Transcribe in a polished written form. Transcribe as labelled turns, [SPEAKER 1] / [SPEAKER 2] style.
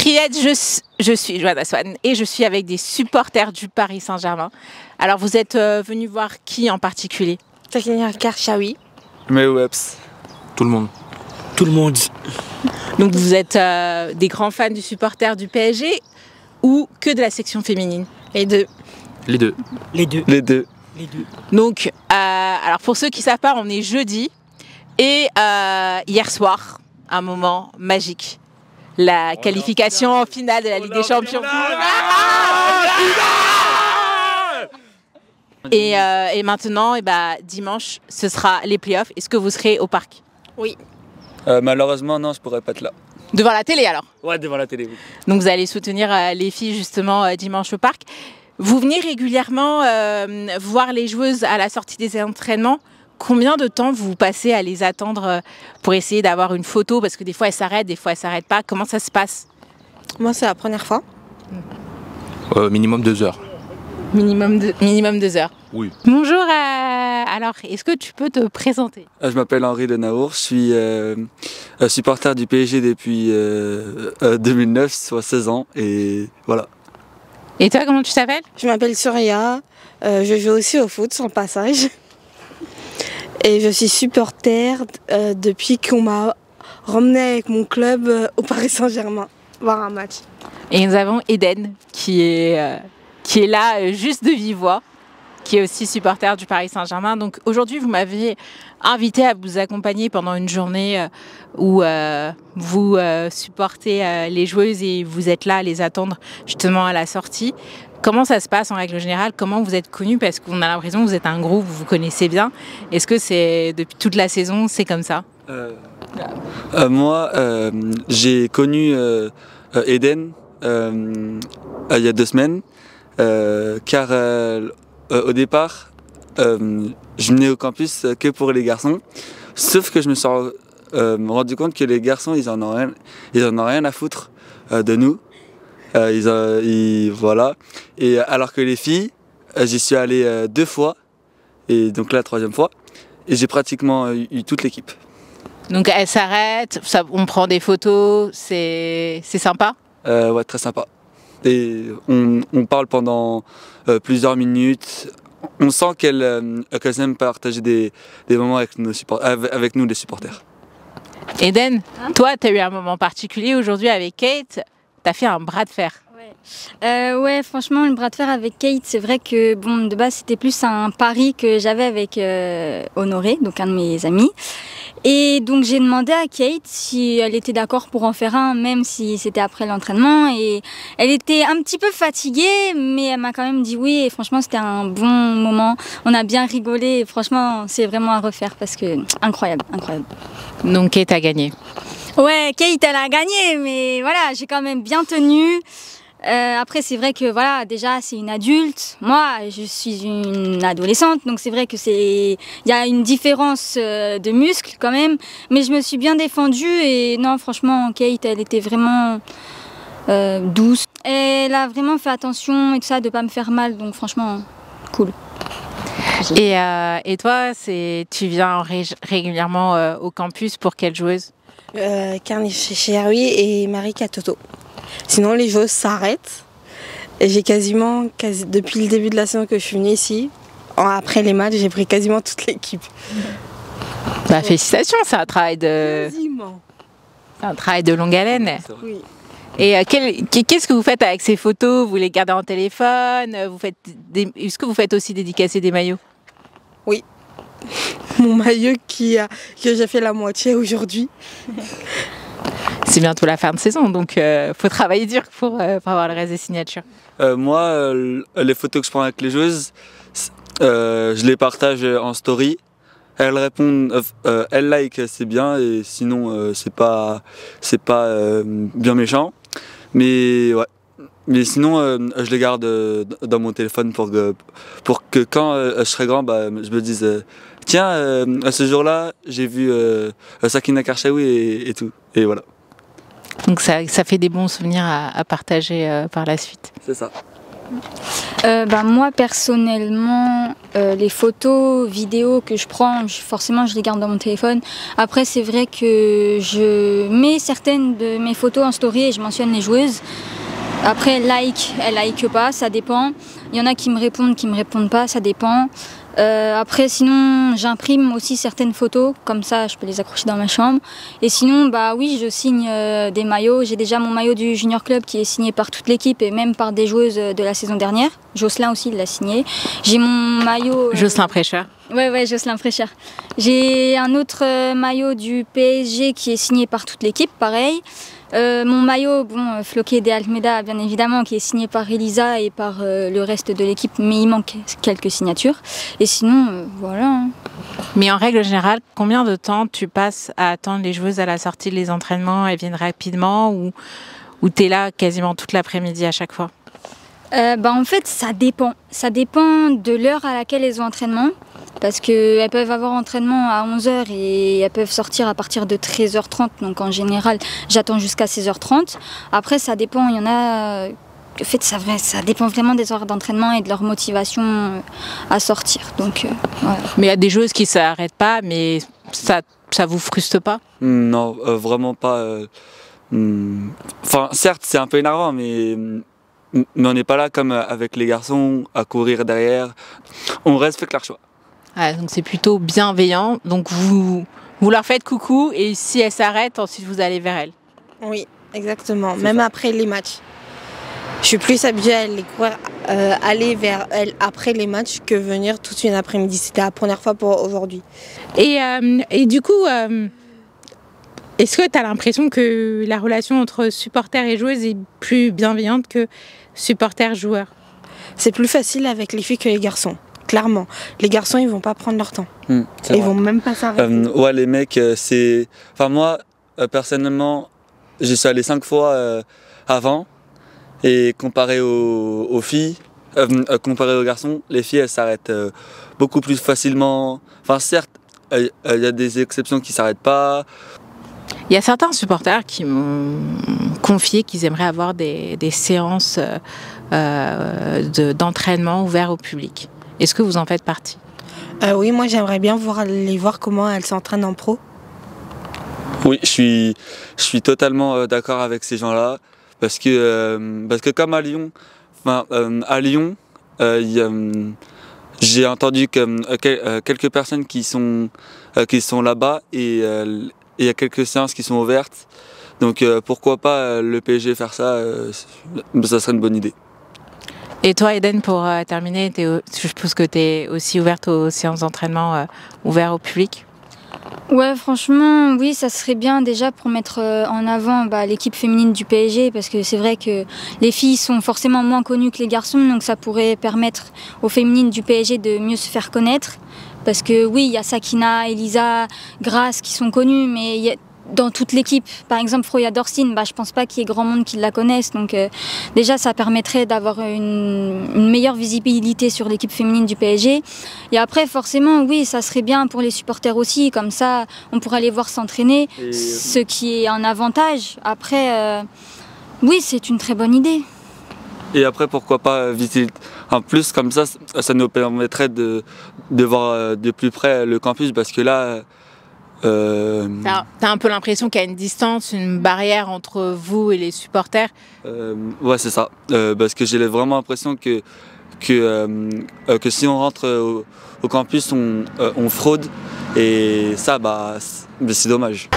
[SPEAKER 1] Triette, je suis Johanna Swan et je suis avec des supporters du Paris Saint-Germain. Alors vous êtes venus voir qui en particulier?
[SPEAKER 2] Takina Karchaoui.
[SPEAKER 3] Mais Webs. Tout le monde.
[SPEAKER 4] Tout le monde.
[SPEAKER 1] Donc vous êtes des grands fans du supporter du PSG ou que de la section féminine?
[SPEAKER 2] Les deux.
[SPEAKER 3] Les deux.
[SPEAKER 4] Les deux.
[SPEAKER 3] Les deux.
[SPEAKER 4] Les deux.
[SPEAKER 1] Donc, alors pour ceux qui ne savent pas, on est jeudi et hier soir, un moment magique. La qualification en finale de la Ligue des Champions. Et maintenant, dimanche, ce sera les playoffs. Est-ce que vous serez au parc?
[SPEAKER 2] Oui.
[SPEAKER 3] Malheureusement, non, je pourrais pas être là.
[SPEAKER 1] Devant la télé alors?
[SPEAKER 3] Ouais, devant la télé, oui.
[SPEAKER 1] Donc vous allez soutenir les filles justement dimanche au parc. Vous venez régulièrement voir les joueuses à la sortie des entraînements. Combien de temps vous passez à les attendre pour essayer d'avoir une photo? Parce que des fois elles s'arrêtent, des fois elles s'arrêtent pas. Comment ça se passe?
[SPEAKER 2] Moi, c'est la première fois.
[SPEAKER 3] Minimum 2 heures.
[SPEAKER 1] Minimum 2 heures.
[SPEAKER 3] Oui.
[SPEAKER 1] Bonjour, alors est-ce que tu peux te présenter?
[SPEAKER 3] Je m'appelle Henri Lenaour, je suis supporter du PSG depuis 2009, soit 16 ans, et voilà.
[SPEAKER 1] Et toi, comment tu t'appelles?
[SPEAKER 2] Je m'appelle Surya. Je joue aussi au foot, sans passage. Et je suis supporter depuis qu'on m'a ramené avec mon club au Paris Saint-Germain voir un match.
[SPEAKER 1] Et nous avons Eden qui est là juste de vive voix, qui est aussi supporter du Paris Saint-Germain. Donc aujourd'hui, vous m'aviez invité à vous accompagner pendant une journée où vous supportez les joueuses et vous êtes là à les attendre justement à la sortie. Comment ça se passe en règle générale? Comment vous êtes connus? Parce qu'on a l'impression que vous êtes un groupe, vous vous connaissez bien. Est-ce que c'est depuis toute la saison, c'est comme ça?
[SPEAKER 3] Moi, j'ai connu Eden il y a 2 semaines, car au départ, je venais au campus que pour les garçons, sauf que je me suis rendu compte que les garçons, ils en ont rien à foutre de nous. Voilà. Et alors que les filles, j'y suis allé 2 fois, et donc là, la 3e fois, et j'ai pratiquement eu toute l'équipe.
[SPEAKER 1] Donc elles s'arrêtent, on prend des photos, c'est sympa?
[SPEAKER 3] Ouais, très sympa. Et on parle pendant plusieurs minutes. On sent qu'elles aiment partager des moments avec nous, les supporters.
[SPEAKER 1] Eden, toi, tu as eu un moment particulier aujourd'hui avec Kate. Tu as fait un bras de fer.
[SPEAKER 5] Ouais, franchement, le bras de fer avec Kate, c'est vrai que bon, de base, c'était plus un pari que j'avais avec Honoré, donc un de mes amis. Et donc j'ai demandé à Kate si elle était d'accord pour en faire un, même si c'était après l'entraînement. Et elle était un petit peu fatiguée, mais elle m'a quand même dit oui. Et franchement, c'était un bon moment. On a bien rigolé. Et franchement, c'est vraiment à refaire parce que incroyable, incroyable.
[SPEAKER 1] Donc Kate a gagné.
[SPEAKER 5] Ouais, Kate, elle a gagné, mais voilà, j'ai quand même bien tenu. Après, c'est vrai que voilà, déjà, c'est une adulte. Moi, je suis une adolescente, donc c'est vrai que il y a une différence de muscles quand même. Mais je me suis bien défendue et non, franchement, Kate, elle était vraiment douce. Elle a vraiment fait attention et tout ça, de pas me faire mal, donc franchement, cool.
[SPEAKER 1] Et toi, tu viens régulièrement au campus pour quelle joueuse?
[SPEAKER 2] Karni Chechaoui et Marie Katoto. Sinon, les joueuses s'arrêtent. Et j'ai depuis le début de la saison que je suis venue ici, après les matchs, j'ai pris quasiment toute l'équipe.
[SPEAKER 1] Bah, félicitations, c'est un travail de longue haleine.
[SPEAKER 2] Oui.
[SPEAKER 1] Et qu'est-ce que vous faites avec ces photos? Vous les gardez en téléphone? Est-ce que vous faites aussi dédicacer des maillots?
[SPEAKER 2] Oui. Mon maillot que j'ai fait la moitié aujourd'hui.
[SPEAKER 1] C'est bientôt la fin de saison, donc faut travailler dur pour avoir le reste des signatures.
[SPEAKER 3] Moi, les photos que je prends avec les joueuses, je les partage en story. Elles répondent, elles like, c'est bien, et sinon c'est pas bien méchant. Mais ouais. Mais sinon, je les garde dans mon téléphone pour que quand je serai grand, je me dise tiens, ce jour-là, j'ai vu Takina Karchaoui et tout. Et voilà.
[SPEAKER 1] Donc ça fait des bons souvenirs à partager par la suite.
[SPEAKER 3] C'est ça.
[SPEAKER 5] Moi personnellement, les photos, vidéos que je prends, forcément je les garde dans mon téléphone. Après c'est vrai que je mets certaines de mes photos en story et je mentionne les joueuses. Après elles like pas, ça dépend. Il y en a qui me répondent pas, ça dépend. Après sinon j'imprime aussi certaines photos, comme ça je peux les accrocher dans ma chambre. Et sinon oui, je signe des maillots. J'ai déjà mon maillot du Junior Club qui est signé par toute l'équipe et même par des joueuses de la saison dernière. Jocelyn aussi il l'a signé. J'ai mon maillot...
[SPEAKER 1] Jocelyn Prêcheur.
[SPEAKER 5] Ouais, Jocelyn Prêcheur. J'ai un autre maillot du PSG qui est signé par toute l'équipe, pareil. Mon maillot, floqué de Almeida, bien évidemment, qui est signé par Elisa et par le reste de l'équipe, mais il manque quelques signatures. Et sinon, voilà.
[SPEAKER 1] Mais en règle générale, combien de temps tu passes à attendre les joueuses à la sortie des entraînements? Elles viennent rapidement ou tu es là quasiment toute l'après-midi à chaque fois?
[SPEAKER 5] En fait, ça dépend. Ça dépend de l'heure à laquelle elles ont entraînement. Parce qu'elles peuvent avoir entraînement à 11h et elles peuvent sortir à partir de 13h30. Donc en général, j'attends jusqu'à 16h30. Après, ça dépend. Il y en a... En fait, ça dépend vraiment des horaires d'entraînement et de leur motivation à sortir. Donc, voilà.
[SPEAKER 1] Mais il y a des joueuses qui ne s'arrêtent pas, mais ça vous frustre pas?
[SPEAKER 3] Non, vraiment pas. Enfin, certes, c'est un peu énervant, mais on n'est pas là comme avec les garçons à courir derrière. On respecte leur choix.
[SPEAKER 1] Ah, donc c'est plutôt bienveillant. Donc vous leur faites coucou et si elles s'arrêtent, ensuite vous allez vers elles.
[SPEAKER 2] Oui, exactement. Même après les matchs. Je suis plus habituée à aller vers elles après les matchs que venir toute une après-midi. C'était la première fois pour aujourd'hui.
[SPEAKER 1] Et du coup, est-ce que tu as l'impression que la relation entre supporters et joueuses est plus bienveillante que supporters-joueurs?
[SPEAKER 2] C'est plus facile avec les filles que les garçons. Clairement, les garçons ils vont pas prendre leur temps. Ils vont même pas s'arrêter.
[SPEAKER 3] Ouais, les mecs, c'est. Enfin, moi, personnellement, j'y suis allé 5 fois avant. Et comparé aux filles, comparé aux garçons, les filles elles s'arrêtent beaucoup plus facilement. Enfin, certes, il y a des exceptions qui s'arrêtent pas.
[SPEAKER 1] Il y a certains supporters qui m'ont confié qu'ils aimeraient avoir des séances d'entraînement ouvertes au public. Est-ce que vous en faites partie?
[SPEAKER 2] Oui, moi j'aimerais bien les voir comment elles s'entraînent en pro.
[SPEAKER 3] Oui, je suis totalement d'accord avec ces gens-là. Parce que comme à Lyon, j'ai entendu que quelques personnes qui sont là-bas et il y a quelques séances qui sont ouvertes. Donc pourquoi pas le PSG faire ça, ça serait une bonne idée.
[SPEAKER 1] Et toi, Eden, pour terminer, je suppose que tu es aussi ouverte aux séances d'entraînement ouvertes au public?
[SPEAKER 5] Ouais, franchement, oui, ça serait bien déjà pour mettre en avant l'équipe féminine du PSG, parce que c'est vrai que les filles sont forcément moins connues que les garçons, donc ça pourrait permettre aux féminines du PSG de mieux se faire connaître. Parce que oui, il y a Sakina, Elisa, Grace qui sont connues, mais dans toute l'équipe, par exemple Froya Dorsin, je pense pas qu'il y ait grand monde qui la connaisse, donc déjà ça permettrait d'avoir une meilleure visibilité sur l'équipe féminine du PSG. Et après forcément oui, ça serait bien pour les supporters aussi, comme ça on pourra les voir s'entraîner, ce qui est un avantage. Après oui, c'est une très bonne idée.
[SPEAKER 3] Et après pourquoi pas visiter en plus, comme ça nous permettrait de voir de plus près le campus, parce que là
[SPEAKER 1] T'as un peu l'impression qu'il y a une distance, une barrière entre vous et les supporters?
[SPEAKER 3] Ouais, c'est ça. Parce que j'ai vraiment l'impression que si on rentre au campus, on fraude. Et ça, c'est dommage.